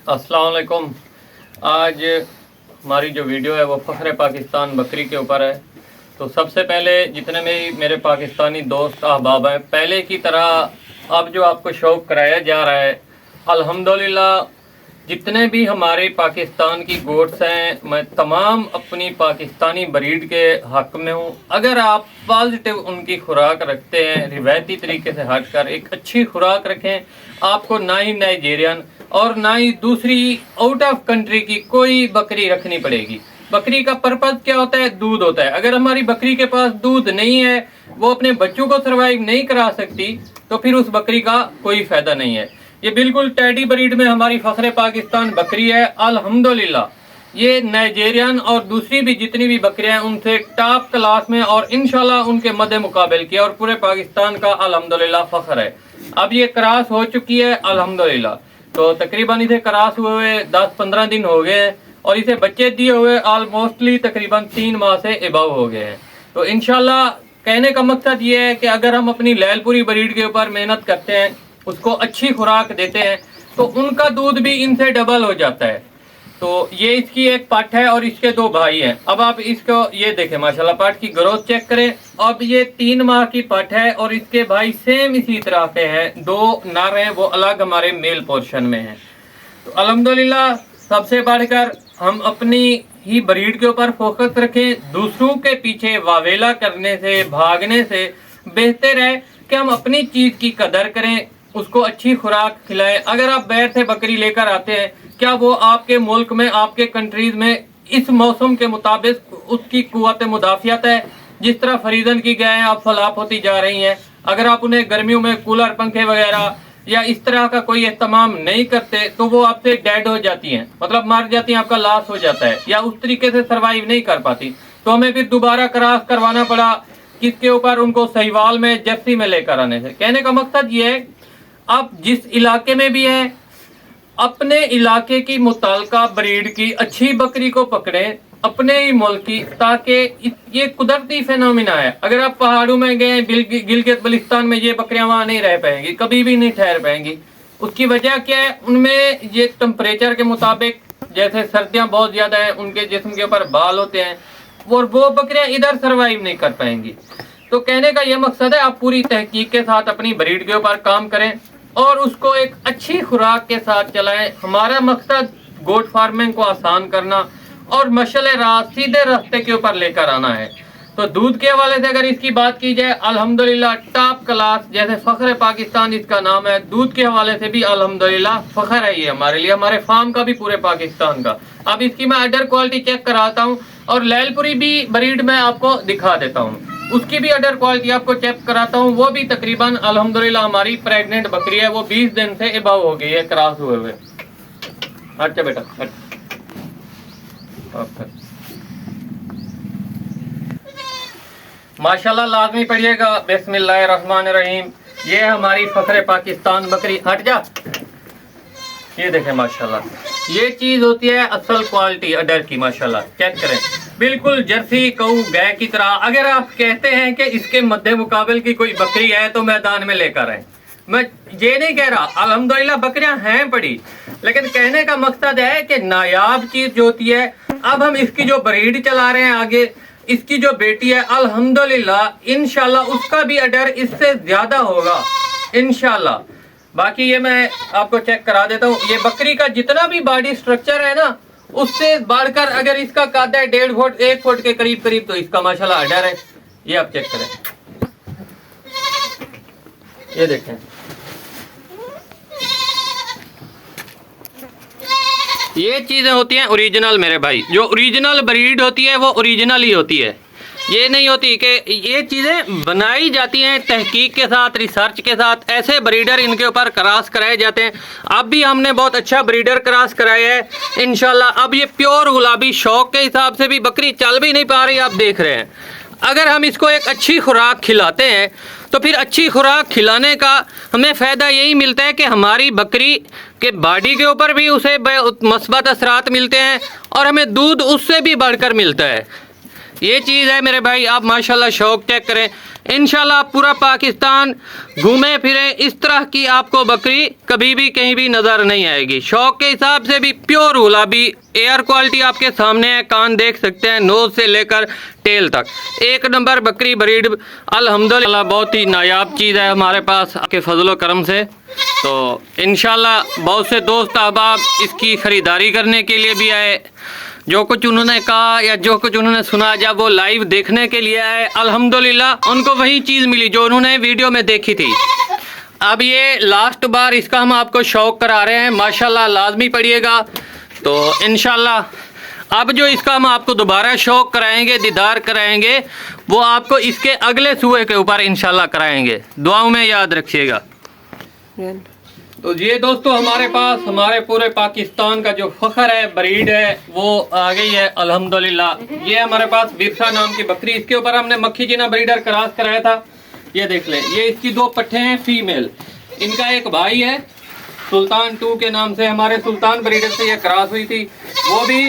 अस्सलाम वालेकुम। आज हमारी जो वीडियो है वो फ़ख्र पाकिस्तान बकरी के ऊपर है। तो सबसे पहले जितने भी मेरे पाकिस्तानी दोस्त अहबाब हैं, पहले की तरह अब जो आपको शौक़ कराया जा रहा है, अल्हम्दुलिल्लाह जितने भी हमारे पाकिस्तान की गोट्स हैं, मैं तमाम अपनी पाकिस्तानी ब्रीड के हक़ में हूँ। अगर आप पॉजिटिव उनकी खुराक रखते हैं, रिवायती तरीके से हट कर एक अच्छी खुराक रखें, आपको ना ही नाइजीरियन और ना ही दूसरी आउट ऑफ कंट्री की कोई बकरी रखनी पड़ेगी। बकरी का पर्पज़ क्या होता है? दूध होता है। अगर हमारी बकरी के पास दूध नहीं है, वो अपने बच्चों को सर्वाइव नहीं करा सकती, तो फिर उस बकरी का कोई फ़ायदा नहीं है। ये बिल्कुल टेडी ब्रीड में हमारी फ़ख्र पाकिस्तान बकरी है। अल्हम्दुलिल्लाह ये नाइजीरियन और दूसरी भी जितनी भी बकरियां हैं उनसे टॉप क्लास में और इंशाल्लाह उनके मद्दे मुकाबल किया और पूरे पाकिस्तान का अल्हम्दुलिल्लाह फ़ख्र है। अब ये क्रॉस हो चुकी है अल्हम्दुलिल्लाह। तो तकरीबन इसे क्रॉस हुए 10-15 दिन हो गए हैं और इसे बच्चे दिए हुए ऑलमोस्टली तकरीबन 3 माह से एबव हो गए हैं। तो इंशाल्लाह कहने का मकसद ये है कि अगर हम अपनी लैलपुरी ब्रीड के ऊपर मेहनत करते हैं, उसको अच्छी खुराक देते हैं, तो उनका दूध भी इनसे डबल हो जाता है। तो ये इसकी एक पाठ है और इसके 2 भाई हैं। अब आप इसको ये देखें, माशाल्लाह पाठ की ग्रोथ चेक करें। अब ये 3 माह की पाठ है और इसके भाई सेम इसी तरह के हैं। 2 नर हैं, वो अलग हमारे मेल पोर्शन में हैं। तो अल्हम्दुलिल्लाह सबसे बढ़कर हम अपनी ही ब्रीड के ऊपर फोकस रखें। दूसरों के पीछे वावेला करने से, भागने से बेहतर है कि हम अपनी चीज़ की कदर करें, उसको अच्छी खुराक खिलाएं। अगर आप बाहर से बकरी लेकर आते हैं, क्या वो आपके मुल्क में, आपके कंट्रीज में इस मौसम के मुताबिक उसकी कुव्वत मुदाफ़ियत है? जिस तरह फरीदन की गायें आप फलाप होती जा रही हैं, अगर आप उन्हें गर्मियों में कूलर, पंखे वगैरह या इस तरह का कोई एहतमाम नहीं करते, तो वो आपसे डेड हो जाती हैं, मतलब मर जाती हैं, आपका लॉस हो जाता है, या उस तरीके से सर्वाइव नहीं कर पाती। तो हमें फिर दोबारा क्रॉस करवाना पड़ा, किसके ऊपर? उनको सहीवाल में, जर्सी में लेकर आने से। कहने का मकसद ये है, आप जिस इलाके में भी हैं, अपने इलाके की मुताल्लिका ब्रीड की अच्छी बकरी को पकड़ें, अपने ही मुल्क की, ताकि ये कुदरती फिनोमिना है। अगर आप पहाड़ों में गए, गिलगित बल्तिस्तान में, ये बकरियां वहां नहीं रह पाएंगी, कभी भी नहीं ठहर पाएंगी। उसकी वजह क्या है? उनमें ये टेम्परेचर के मुताबिक, जैसे सर्दियां बहुत ज्यादा है, उनके जिस्म के ऊपर बाल होते हैं, और वो बकरियां इधर सर्वाइव नहीं कर पाएंगी। तो कहने का ये मकसद है, आप पूरी तहकीक के साथ अपनी ब्रीड के ऊपर काम करें और उसको एक अच्छी खुराक के साथ चलाएं। हमारा मकसद गोट फार्मिंग को आसान करना और मशले रात सीधे रास्ते के ऊपर लेकर आना है। तो दूध के हवाले से अगर इसकी बात की जाए, अल्हम्दुलिल्लाह टॉप क्लास, जैसे फ़ख्र पाकिस्तान इसका नाम है, दूध के हवाले से भी अल्हम्दुलिल्लाह फ़ख्र है ये हमारे लिए, हमारे फार्म का भी, पूरे पाकिस्तान का। अब इसकी मैं अडर क्वालिटी चेक कराता हूँ और लैलपुरी भी ब्रीड में आपको दिखा देता हूँ, उसकी भी अडर क्वालिटी आपको चेक कराता हूँ। वो भी तकरीबन अल्हम्दुलिल्लाह हमारी प्रेग्नेंट बकरी है, वो 20 दिन से एबव हो गई है क्रॉस हुए हुए। अच्छा बेटा, माशाल्लाह लाजमी पढ़िएगा। बिस्मिल्लाहिर्रहमानिर्रहीम। ये हमारी फ़ख्र पाकिस्तान बकरी, हट जा। ये देखें माशाल्लाह, ये चीज़ होती है असल क्वालिटी अडर की। माशाल्लाह चेक करें, बिल्कुल जर्सी कऊ गाय की तरह। अगर आप कहते हैं कि इसके मद्दे मुकाबल की कोई बकरी है, तो मैदान में लेकर आए। मैं ये नहीं कह रहा, अल्हम्दुलिल्लाह बकरियां हैं बड़ी, लेकिन कहने का मकसद है कि नायाब चीज़ जो होती है, अब हम इसकी जो ब्रीड चला रहे हैं आगे, इसकी जो बेटी है, अल्हम्दुलिल्लाह इंशाल्लाह उसका भी अडर इससे ज़्यादा होगा इंशाल्लाह। बाकी ये मैं आपको चेक करा देता हूँ। ये बकरी का जितना भी बॉडी स्ट्रक्चर है ना, उससे बढ़कर अगर इसका कद है 1.5 फुट 1 फुट के करीब करीब, तो इसका माशाल्लाह अडर है। ये आप चेक करें, ये देखें, ये चीज़ें होती हैं ओरिजिनल मेरे भाई। जो ओरिजिनल ब्रीड होती है वो ओरिजिनल ही होती है। ये नहीं होती कि ये चीज़ें बनाई जाती हैं तहकीक के साथ, रिसर्च के साथ, ऐसे ब्रीडर इनके ऊपर क्रॉस कराए जाते हैं। अब भी हमने बहुत अच्छा ब्रीडर क्रॉस कराया है इंशाल्लाह। अब ये प्योर गुलाबी शौक के हिसाब से भी बकरी चल भी नहीं पा रही, आप देख रहे हैं। अगर हम इसको एक अच्छी खुराक खिलाते हैं, तो फिर अच्छी खुराक खिलाने का हमें फ़ायदा यही मिलता है कि हमारी बकरी के बॉडी के ऊपर भी उसे मस्बत असरात मिलते हैं और हमें दूध उससे भी बढ़कर मिलता है। ये चीज़ है मेरे भाई, आप माशाल्लाह शौक चेक करें। इंशाल्लाह पूरा पाकिस्तान घूमे फिरे, इस तरह की आपको बकरी कभी भी कहीं भी नज़र नहीं आएगी। शौक के हिसाब से भी प्योर गुलाबी, एयर क्वालिटी आपके सामने है, कान देख सकते हैं, नोज से लेकर टेल तक एक नंबर बकरी ब्रीड। अल्हम्दुलिल्लाह बहुत ही नायाब चीज़ है हमारे पास आपके फजलो करम से। तो इंशाल्लाह बहुत से दोस्त अहबाब इसकी ख़रीदारी करने के लिए भी आए। जो कुछ उन्होंने कहा या जो कुछ उन्होंने सुना, जब वो लाइव देखने के लिए आए, अल्हम्दुलिल्लाह उनको वही चीज़ मिली जो उन्होंने वीडियो में देखी थी। अब ये लास्ट बार इसका हम आपको शौक़ करा रहे हैं, माशाल्लाह लाजमी पढ़िएगा। तो इंशाल्लाह अब जो इसका हम आपको दोबारा शौक़ कराएंगे, दीदार कराएंगे, वो आपको इसके अगले सूए के ऊपर इंशाल्लाह कराएंगे। दुआओं में याद रखिएगा। तो ये दोस्तों हमारे पास हमारे पूरे पाकिस्तान का जो फ़ख्र है, ब्रीड है, वो आ गई है अल्हम्दुलिल्लाह। ये हमारे पास बिरसा नाम की बकरी, इसके ऊपर हमने मक्खी जीना ब्रीडर क्रॉस कराया था। ये देख लें, ये इसकी 2 पट्ठे हैं फीमेल। इनका एक भाई है सुल्तान 2 के नाम से, हमारे सुल्तान ब्रीडर से ये क्रॉस हुई थी, वो भी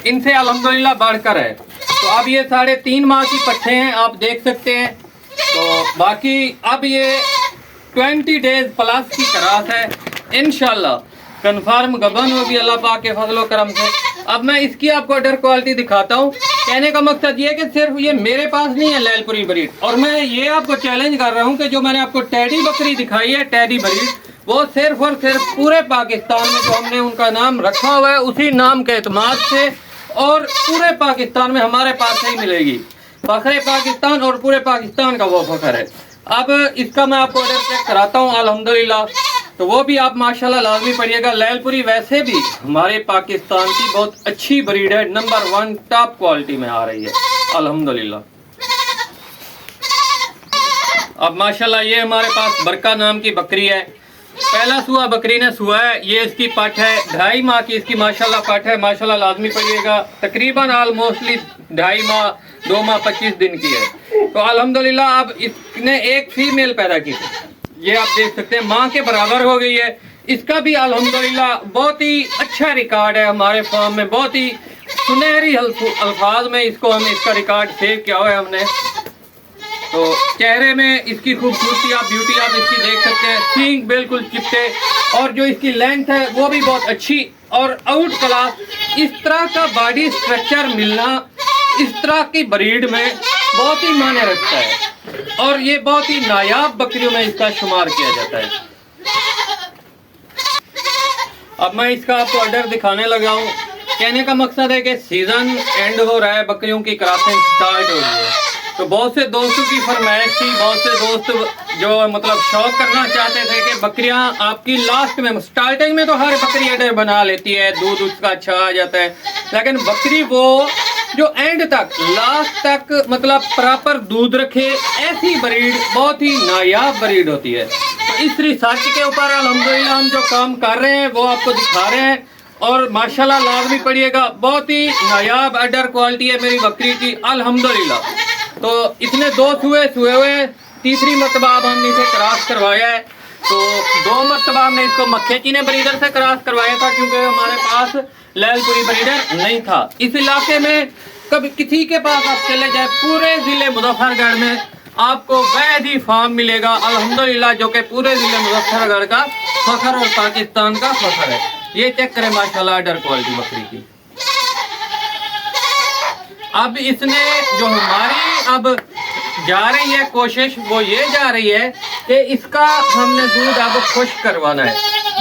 इनसे अल्हम्दुलिल्लाह बढ़कर है। तो अब ये 3.5 माह की पट्ठे हैं, आप देख सकते हैं। तो बाकी अब ये 20 डेज प्लस की क्रॉस है, इंशाल्लाह कन्फर्म गबन होगी अल्लाह पाक के फजलो करम से। अब मैं इसकी आपको अडर क्वालिटी दिखाता हूँ। कहने का मकसद ये कि सिर्फ ये मेरे पास नहीं है लैलपुरी ब्रीड, और मैं ये आपको चैलेंज कर रहा हूँ कि जो मैंने आपको टैडी बकरी दिखाई है, टैडी ब्रीड, वो सिर्फ और सिर्फ पूरे पाकिस्तान में जो हमने उनका नाम रखा हुआ है, उसी नाम के एतमाद से और पूरे पाकिस्तान में हमारे पास ही मिलेगी। फ़ख्र पाकिस्तान और पूरे पाकिस्तान का वो फ़ख्र है। अब इसका मैं आपको ऑर्डर चेक कराता हूँ अल्हम्दुलिल्लाह, तो वो भी आप माशाल्लाह लाजमी पढ़िएगा। लैलपुरी वैसे भी हमारे पाकिस्तान की बहुत अच्छी ब्रीड है, नंबर 1 टॉप क्वालिटी में आ रही है अल्हम्दुलिल्लाह। अब माशाल्लाह ये हमारे पास बरका नाम की बकरी है, पहला सुआ बकरी ने सुआ है। ये इसकी पट है, 2.5 माह की इसकी माशाल्लाह पट है, माशाल्लाह लाजमी पड़िएगा। तकरीबन ऑलमोस्टली 2.5 माह 2 माह 25 दिन की है। तो अल्हम्दुलिल्लाह अब इसने एक फीमेल पैदा की, ये आप देख सकते हैं, माँ के बराबर हो गई है। इसका भी अल्हम्दुलिल्लाह बहुत ही अच्छा रिकॉर्ड है हमारे फार्म में, बहुत ही सुनहरी अल्फाज में इसको हम इसका रिकॉर्ड सेव किया हुआ है हमने। तो चेहरे में इसकी खूबसूरती, आप ब्यूटी आप इसकी देख सकते हैं, सींग बिल्कुल चिपटे, और जो इसकी लेंथ है वो भी बहुत अच्छी और आउट क्लास। इस तरह का बॉडी स्ट्रक्चर मिलना इस तरह की ब्रीड में बहुत ही मायने रखता है, और ये बहुत ही नायाब बकरियों में इसका शुमार किया जाता है। अब मैं इसका आपको ऑर्डर दिखाने लगा हूँ। कहने का मकसद है कि सीजन एंड हो रहा है, बकरियों की क्रॉसिंग स्टार्ट हो रही है। तो बहुत से दोस्तों की फरमाइश थी, बहुत से दोस्त जो मतलब शौक करना चाहते थे कि बकरियां आपकी लास्ट में, स्टार्टिंग में तो हर बकरी अडर बना लेती है, दूध उसका अच्छा आ जाता है, लेकिन बकरी वो जो एंड तक लास्ट तक मतलब प्रॉपर दूध रखे, ऐसी ब्रीड बहुत ही नायाब ब्रीड होती है। तो इस रिसर्च के ऊपर अल्हम्दुलिल्लाह हम जो काम कर रहे हैं वो आपको दिखा रहे हैं, और माशाल्लाह लाजमी पड़िएगा, बहुत ही नायाब अडर क्वालिटी है मेरी बकरी की अल्हम्दुलिल्लाह। तो इसने 2 सुए हुए, तीसरी मरतबा अब हमने इसे क्रॉस करवाया है। तो 2 मरतबा हमने इसको मक्खेची ने ब्रीडर से क्रॉस करवाया था, क्योंकि हमारे पास लैलपुरी ब्रीडर नहीं था इस इलाके में। कभी किसी के पास आप चले जाए, पूरे ज़िले मुजफ्फरगढ़ में आपको वैदी फार्म मिलेगा अल्हम्दुलिल्लाह, जो कि पूरे ज़िले मुजफ्फरगढ़ का फख्र और पाकिस्तान का फख्र है। ये चेक करें माशाल्लाह अडर क्वालिटी बकरी की। अब इसने जो हमारी अब जा रही है कोशिश, वो ये जा रही है कि इसका हमने दूध अब खुश्क करवाना है।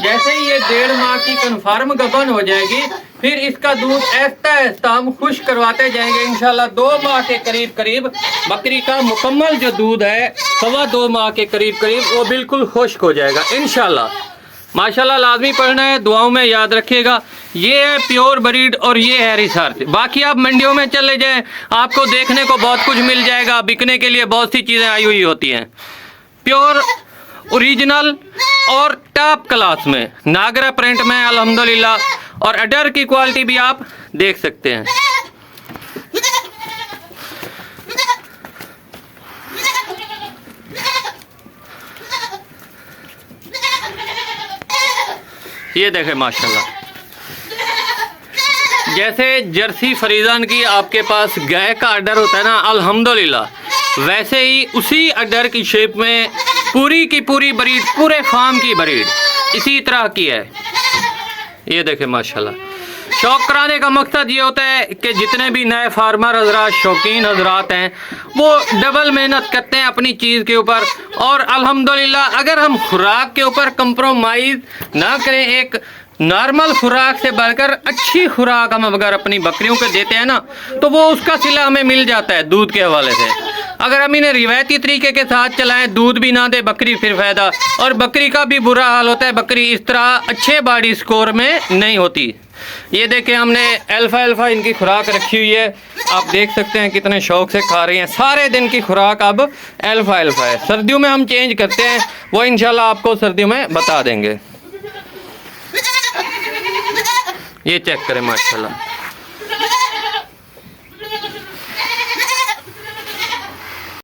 जैसे ही ये 1.5 माह की कन्फर्म गबन हो जाएगी, फिर इसका दूध ऐसा ऐसा हम खुश्क करवाते जाएंगे। इंशाल्लाह 2 माह के करीब करीब बकरी का मुकम्मल जो दूध है, 2.25 माह के करीब करीब वो बिल्कुल खुश्क हो जाएगा इंशाल्लाह। माशाल्लाह लाजमी पढ़ना है, दुआओं में याद रखिएगा। ये है प्योर ब्रीड और ये है रिसर्च। बाकी आप मंडियों में चले जाएं, आपको देखने को बहुत कुछ मिल जाएगा, बिकने के लिए बहुत सी चीज़ें आई हुई होती हैं। प्योर ओरिजिनल और टॉप क्लास में नागरा प्रिंट में अल्हम्दुलिल्लाह, और अडर की क्वालिटी भी आप देख सकते हैं। ये देखें माशाल्लाह, जैसे जर्सी फरीजान की आपके पास गाय का अडर होता है ना, अल्हम्दुलिल्लाह वैसे ही उसी अडर की शेप में पूरी की पूरी ब्रीड, पूरे फार्म की ब्रीड इसी तरह की है। ये देखें माशाल्लाह। शौक कराने का मकसद ये होता है कि जितने भी नए फार्मर हजरात, शौकीन हजरात हैं, वो डबल मेहनत करते हैं अपनी चीज़ के ऊपर। और अल्हम्दुलिल्लाह अगर हम खुराक के ऊपर कंप्रोमाइज़ ना करें, एक नॉर्मल खुराक से बढ़कर अच्छी खुराक हम अगर अपनी बकरियों को देते हैं ना, तो वो उसका सिला हमें मिल जाता है दूध के हवाले से। अगर हम इन्हें रिवायती तरीके के साथ चलाएं, दूध भी ना दे बकरी, फिर फ़ायदा। और बकरी का भी बुरा हाल होता है, बकरी इस तरह अच्छे बॉडी स्कोर में नहीं होती। ये देखें हमने अल्फ़ा इनकी खुराक रखी हुई है, आप देख सकते हैं कितने शौक से खा रही हैं। सारे दिन की खुराक अब अल्फ़ा है। सर्दियों में हम चेंज करते हैं, वो इंशाल्लाह आपको सर्दियों में बता देंगे। ये चेक करें माशाल्लाह।